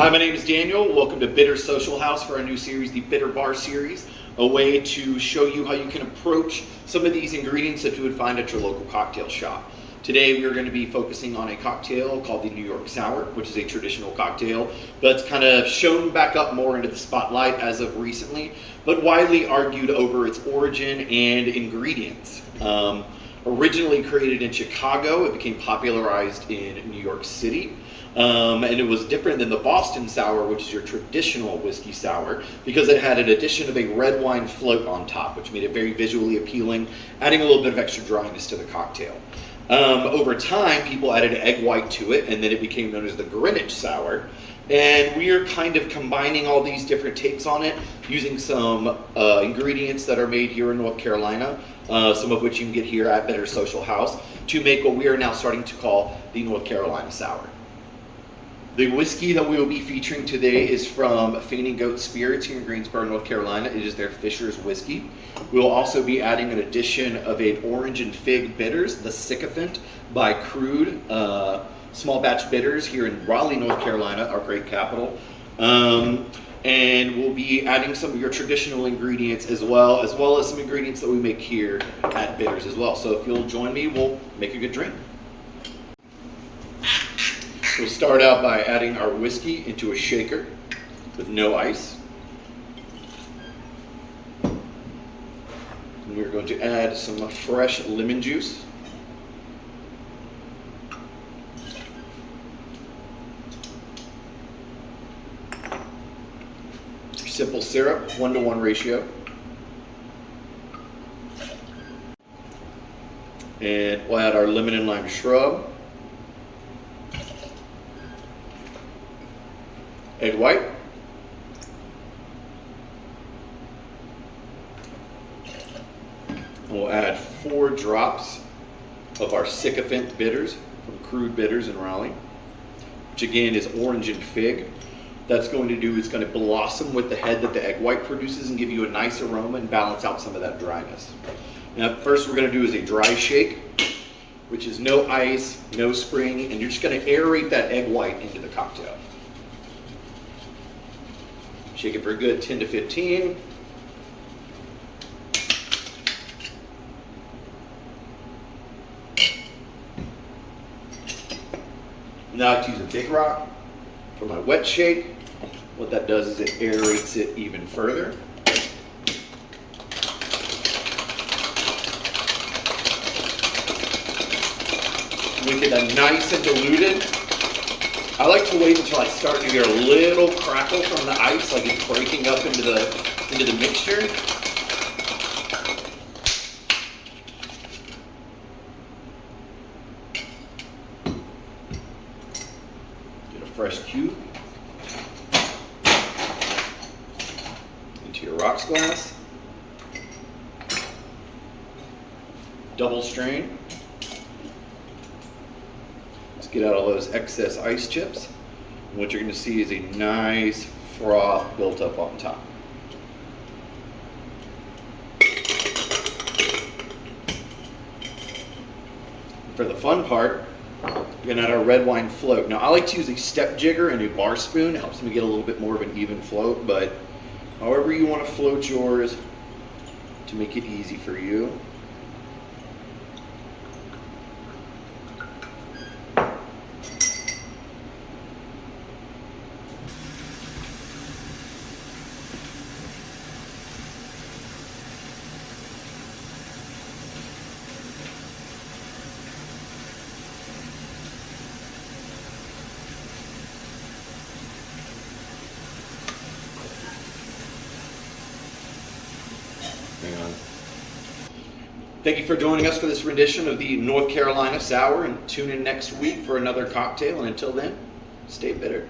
Hi, my name is Daniel. Welcome to Bitter Social House for our new series, the Bitter Bar series, a way to show you how you can approach some of these ingredients that you would find at your local cocktail shop. Today we are going to be focusing on a cocktail called the New York Sour, which is a traditional cocktail, but it's kind of shown back up more into the spotlight as of recently, but widely argued over its origin and ingredients. Originally created in Chicago, it became popularized in New York City. And it was different than the Boston Sour, which is your traditional whiskey sour, because it had an addition of a red wine float on top, which made it very visually appealing, adding a little bit of extra dryness to the cocktail. Over time, people added egg white to it, and then it became known as the Greenwich Sour. And we are kind of combining all these different takes on it, using some ingredients that are made here in North Carolina, some of which you can get here at Bitter Social House, to make what we are now starting to call the North Carolina Sour. The whiskey that we will be featuring today is from Fainting Goat Spirits here in Greensboro, North Carolina. It is their Fisher's whiskey. We will also be adding an addition of a orange and fig bitters, the Sycophant by Crude, small batch bitters here in Raleigh, North Carolina, our great capital. And we'll be adding some of your traditional ingredients as well as some ingredients that we make here at Bitters as well. So if you'll join me, we'll make a good drink. We'll start out by adding our whiskey into a shaker with no ice. And we're going to add some fresh lemon juice. Simple syrup, 1-to-1 ratio. And we'll add our lemon and lime shrub. Egg white. And we'll add 4 drops of our Sycophant bitters from Crude Bitters in Raleigh, which again is orange and fig. That's going to do is going to blossom with the head that the egg white produces and give you a nice aroma and balance out some of that dryness. Now, first we're going to do is a dry shake, which is no ice, no spring, and you're just going to aerate that egg white into the cocktail. Shake it for a good 10 to 15. Now I like to use a big rock for my wet shake. What that does is it aerates it even further. Make it nice and diluted. I like to wait until I start to hear a little crackle from the ice, like it's breaking up into the mixture. Get a fresh cube into your rocks glass. Double strain. Get out all those excess ice chips. And what you're going to see is a nice froth built up on top. For the fun part, we're going to add our red wine float. Now I like to use a step jigger and a bar spoon. It helps me get a little bit more of an even float, but however you want to float yours to make it easy for you. Hang on. Thank you for joining us for this rendition of the North Carolina Sour, and tune in next week for another cocktail. And until then, stay bitter.